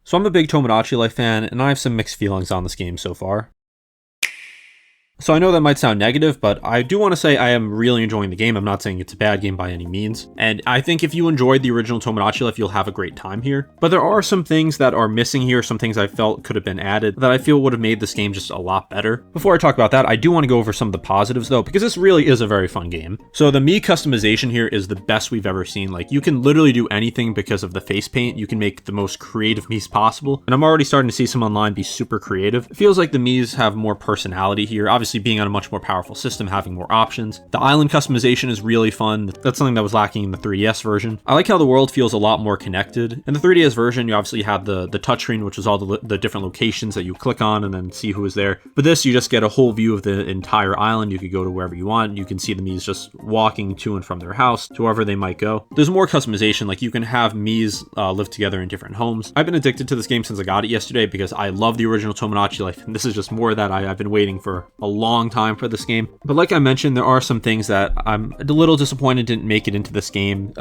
So I'm a big Tomodachi Life fan, and I have some mixed feelings on this game so far. So I know that might sound negative, but I do want to say I am really enjoying the game. I'm not saying it's a bad game by any means. And I think if you enjoyed the original Tomodachi Life, you'll have a great time here. But there are some things that are missing here, some things I felt could have been added that I feel would have made this game just a lot better. Before I talk about that, I do want to go over some of the positives though, because this really is a very fun game. So the Mii customization here is the best we've ever seen. Like, you can literally do anything because of the face paint. You can make the most creative Miis possible. And I'm already starting to see some online be super creative. It feels like the Miis have more personality here. Obviously, being on a much more powerful system, having more options. The island customization is really fun. That's something that was lacking in the 3DS version. I like how the world feels a lot more connected. In the 3DS version, you obviously have the touchscreen, which is all the different locations that you click on and then see who is there. But this, you just get a whole view of the entire island. You could go to wherever you want. You can see the Miis just walking to and from their house, to wherever they might go. There's more customization, like you can have Miis live together in different homes. I've been addicted to this game since I got it yesterday because I love the original Tomodachi Life, and this is just more of that. I've been waiting for a long time for this game. But like I mentioned, there are some things that I'm a little disappointed didn't make it into this game,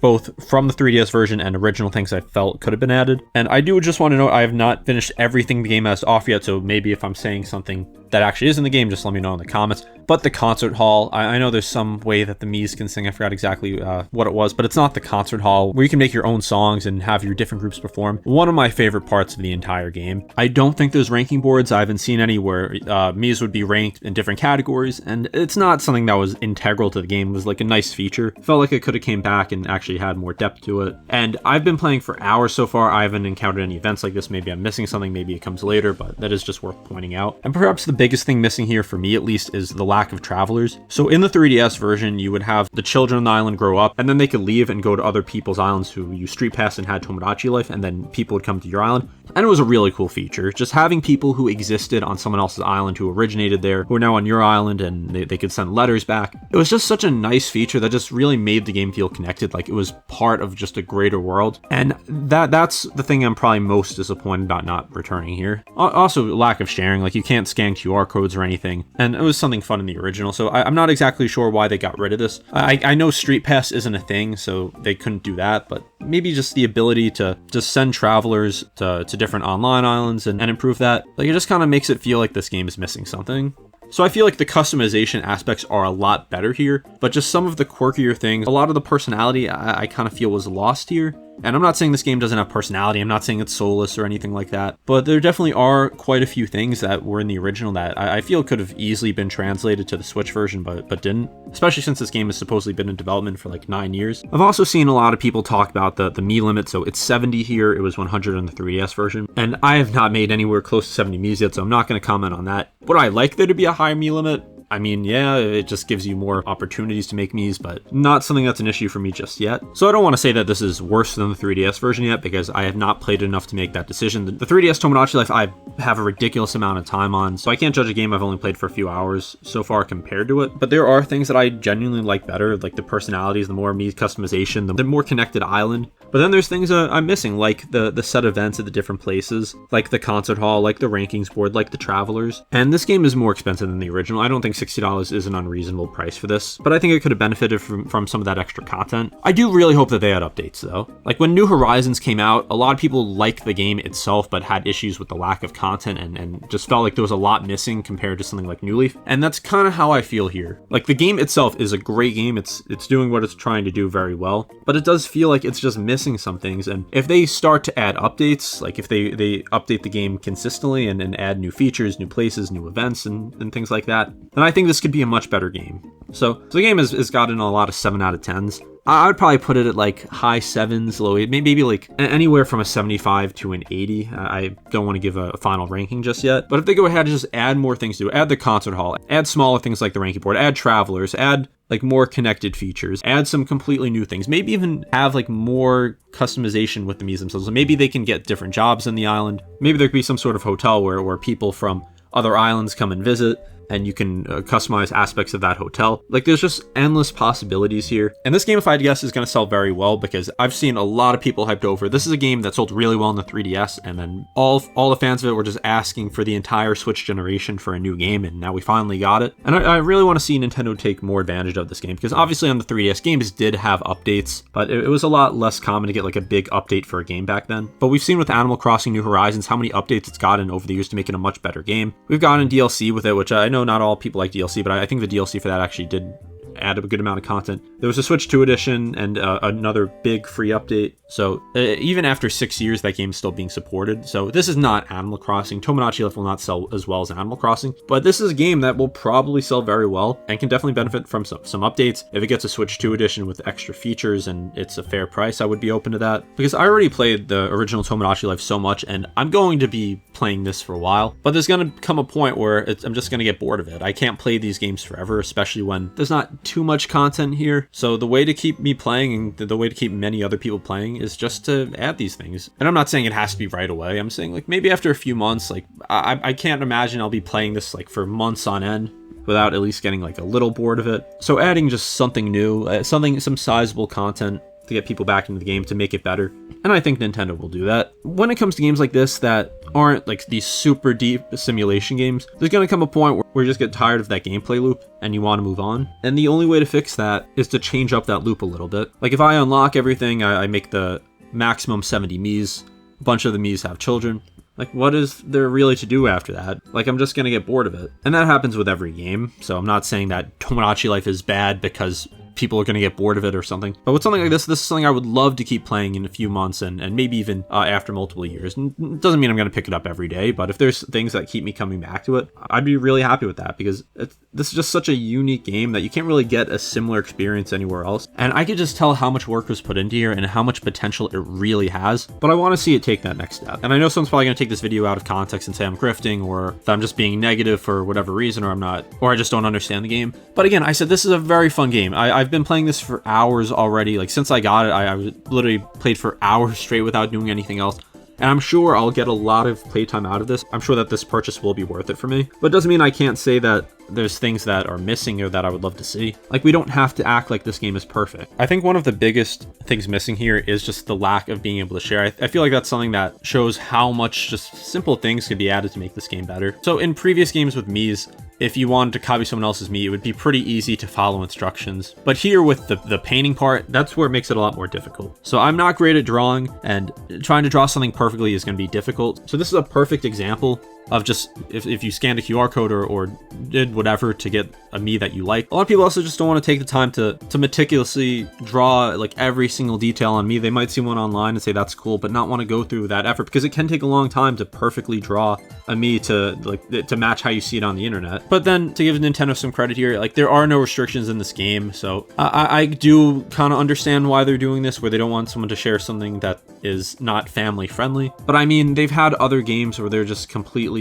both from the 3DS version and original things I felt could have been added. And I do just want to note I have not finished everything the game has to offer yet, so maybe if I'm saying something that actually is in the game, just let me know in the comments. But the concert hall, I know there's some way that the Miis can sing. I forgot exactly what it was, but it's not the concert hall where you can make your own songs and have your different groups perform. One of my favorite parts of the entire game. I don't think there's ranking boards. I haven't seen any where Miis would be ranked in different categories, and it's not something that was integral to the game. It was like a nice feature. Felt like it could have came back and actually had more depth to it. And I've been playing for hours so far. I haven't encountered any events like this. Maybe I'm missing something. Maybe it comes later, but that is just worth pointing out. And perhaps the biggest thing missing here, for me at least, is the lack of travelers. So in the 3DS version, you would have the children on the island grow up, and then they could leave and go to other people's islands who you street passed and had Tomodachi Life, and then people would come to your island. And it was a really cool feature. Just having people who existed on someone else's island, who originated there, who are now on your island, and they could send letters back. It was just such a nice feature that just really made the game feel connected, like it was part of just a greater world. And that's the thing I'm probably most disappointed about not returning here. Also, lack of sharing, like you can't scan QR codes or anything. And it was something fun in the original, so I'm not exactly sure why they got rid of this. I know Street Pass isn't a thing, so they couldn't do that, but maybe just the ability to just send travelers to different online islands and improve that. Like, it just kind of makes it feel like this game is missing something. So I feel like the customization aspects are a lot better here, but just some of the quirkier things, a lot of the personality I kind of feel was lost here. And I'm not saying this game doesn't have personality, I'm not saying it's soulless or anything like that, but there definitely are quite a few things that were in the original that I feel could have easily been translated to the Switch version, but didn't, especially since this game has supposedly been in development for like 9 years. I've also seen a lot of people talk about the Mii limit, so it's 70 here, it was 100 in the 3DS version, and I have not made anywhere close to 70 Miis yet, so I'm not going to comment on that. Would I like there to be a higher Mii limit? I mean, yeah, it just gives you more opportunities to make Miis, but not something that's an issue for me just yet. So I don't want to say that this is worse than the 3DS version yet, because I have not played enough to make that decision. The 3DS Tomodachi Life I have a ridiculous amount of time on, so I can't judge a game I've only played for a few hours so far compared to it. But there are things that I genuinely like better, like the personalities, the more Mii customization, the more connected island. But then there's things I'm missing, like the set events at the different places, like the concert hall, like the rankings board, like the travelers. And this game is more expensive than the original. I don't think $60 is an unreasonable price for this, but I think it could have benefited from some of that extra content. I do really hope that they had updates though. Like when New Horizons came out, a lot of people liked the game itself, but had issues with the lack of content and just felt like there was a lot missing compared to something like New Leaf. And that's kind of how I feel here. Like the game itself is a great game. It's doing what it's trying to do very well, but it does feel like it's just missing some things. And if they start to add updates, like if they update the game consistently and add new features, new places, new events, and things like that, then I think this could be a much better game. So the game has gotten a lot of 7 out of 10s. I would probably put it at like high 7s, low 8, maybe like anywhere from a 75 to an 80. I don't want to give a final ranking just yet, but if they go ahead and just add more things to it, add the concert hall, add smaller things like the ranking board, add travelers, add like more connected features, add some completely new things, maybe even have like more customization with the Miis themselves. So maybe they can get different jobs in the island. Maybe there could be some sort of hotel where people from other islands come and visit. and you can customize aspects of that hotel. Like, there's just endless possibilities here. And this game, if I had to guess, is going to sell very well because I've seen a lot of people hyped over. This is a game that sold really well in the 3DS, and then all the fans of it were just asking for the entire Switch generation for a new game, and now we finally got it. And I really want to see Nintendo take more advantage of this game because obviously on the 3DS, games did have updates, but it was a lot less common to get like a big update for a game back then. But we've seen with Animal Crossing New Horizons how many updates it's gotten over the years to make it a much better game. We've gotten DLC with it, which I know not all people like DLC, but I think the DLC for that actually did add a good amount of content. There was a Switch 2 edition and another big free update. So even after 6 years, that game's still being supported. So this is not Animal Crossing. Tomodachi Life will not sell as well as Animal Crossing, but this is a game that will probably sell very well and can definitely benefit from some updates. If it gets a Switch 2 edition with extra features and it's a fair price, I would be open to that because I already played the original Tomodachi Life so much and I'm going to be playing this for a while, but there's going to come a point where I'm just going to get bored of it. I can't play these games forever, especially when there's not too much content here. So the way to keep me playing and the way to keep many other people playing is just to add these things. And I'm not saying it has to be right away. I'm saying like maybe after a few months, like I can't imagine I'll be playing this like for months on end without at least getting like a little bored of it. So adding just something new, some sizable content to get people back into the game to make it better. And I think Nintendo will do that. When it comes to games like this that aren't like these super deep simulation games, there's going to come a point where you just get tired of that gameplay loop and you want to move on. And the only way to fix that is to change up that loop a little bit. Like if I unlock everything, I make the maximum 70 Miis. A bunch of the Miis have children. Like, what is there really to do after that? Like, I'm just going to get bored of it. And that happens with every game. So I'm not saying that Tomodachi Life is bad because people are going to get bored of it or something. But with something like this is something I would love to keep playing in a few months and maybe even after multiple years. And it doesn't mean I'm going to pick it up every day, but if there's things that keep me coming back to it, I'd be really happy with that because this is just such a unique game that you can't really get a similar experience anywhere else. And I could just tell how much work was put into here and how much potential it really has, but I want to see it take that next step. And I know someone's probably going to take this video out of context and say I'm grifting or that I'm just being negative for whatever reason or I'm not, or I just don't understand the game. But again, I said this is a very fun game. I've been playing this for hours already. Like since I got it, I literally played for hours straight without doing anything else. And I'm sure I'll get a lot of playtime out of this. I'm sure that this purchase will be worth it for me. But it doesn't mean I can't say that there's things that are missing or that I would love to see. Like, we don't have to act like this game is perfect. I think one of the biggest things missing here is just the lack of being able to share. I feel like that's something that shows how much just simple things could be added to make this game better. So in previous games with Miis, if you wanted to copy someone else's Mii, it would be pretty easy to follow instructions. But here with the painting part, that's where it makes it a lot more difficult. So I'm not great at drawing, and trying to draw something perfectly is going to be difficult. So this is a perfect example of just if you scanned a QR code or did whatever to get a Mii that you like. A lot of people also just don't want to take the time to meticulously draw like every single detail on Mii. They might see one online and say that's cool, but not want to go through that effort because it can take a long time to perfectly draw a Mii to match how you see it on the internet. But then to give Nintendo some credit here, like there are no restrictions in this game, so I do kind of understand why they're doing this, where they don't want someone to share something that is not family friendly. But I mean, they've had other games where they're just completely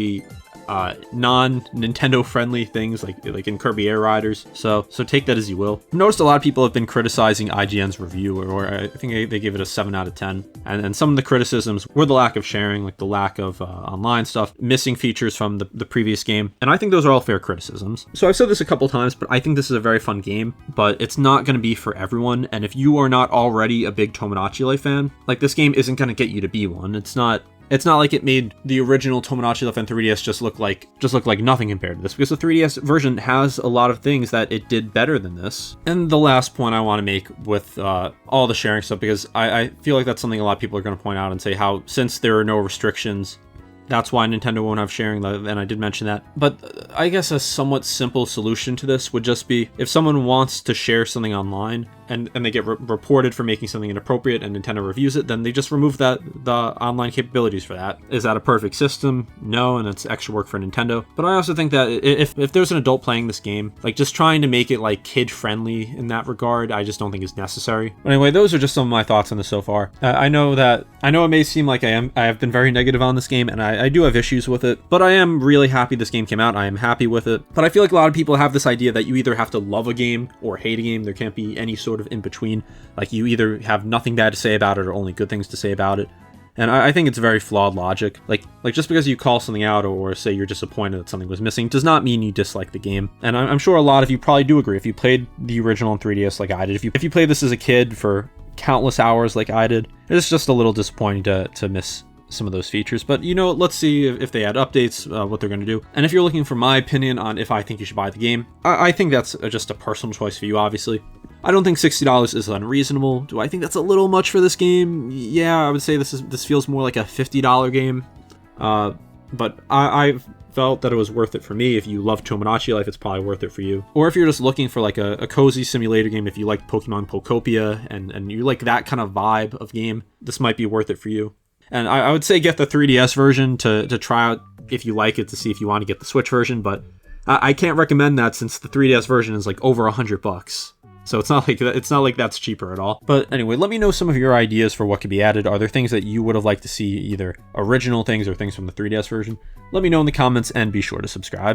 non-Nintendo friendly things like in Kirby Air Riders. So take that as you will. I've noticed a lot of people have been criticizing IGN's review, or I think they gave it a 7 out of 10. And some of the criticisms were the lack of sharing, like the lack of online stuff, missing features from the previous game. And I think those are all fair criticisms. So I've said this a couple times, but I think this is a very fun game, but it's not going to be for everyone. And if you are not already a big Tomodachi Life fan, like this game isn't going to get you to be one. It's not like it made the original Tomodachi Life and 3DS just look like nothing compared to this, because the 3DS version has a lot of things that it did better than this. And the last point I want to make with all the sharing stuff, because I feel like that's something a lot of people are going to point out and say how since there are no restrictions, that's why Nintendo won't have sharing, and I did mention that. But I guess a somewhat simple solution to this would just be if someone wants to share something online and they get reported for making something inappropriate and Nintendo reviews it, then they just remove the online capabilities for that. Is that a perfect system? No, and it's extra work for Nintendo. But I also think that if there's an adult playing this game, like just trying to make it like kid friendly in that regard, I just don't think is necessary. But anyway, those are just some of my thoughts on this so far. I know it may seem like I have been very negative on this game, and I do have issues with it, but I am really happy this game came out. I am happy with it. But I feel like a lot of people have this idea that you either have to love a game or hate a game. There can't be any sort of in between. Like you either have nothing bad to say about it or only good things to say about it. And I think it's very flawed logic. Like just because you call something out or say you're disappointed that something was missing does not mean you dislike the game. And I'm sure a lot of you probably do agree. If you played the original on 3DS like I did, if you played this as a kid for countless hours like I did, it's just a little disappointing to miss some of those features. But let's see if they add updates, what they're going to do. And if you're looking for my opinion on if I think you should buy the game, I think that's just a personal choice for you, obviously. I don't think $60 is unreasonable. Do I think that's a little much for this game? Yeah, I would say this feels more like a $50 game. But I felt that it was worth it for me. If you love Tomodachi Life, it's probably worth it for you. Or if you're just looking for like a cozy simulator game, if you like Pokemon Pokopia and you like that kind of vibe of game, this might be worth it for you. And I would say get the 3DS version to try out if you like it, to see if you want to get the Switch version, but I can't recommend that since the 3DS version is like over $100. So it's not like that's cheaper at all. But anyway, let me know some of your ideas for what could be added. Are there things that you would have liked to see, either original things or things from the 3DS version? Let me know in the comments, and be sure to subscribe.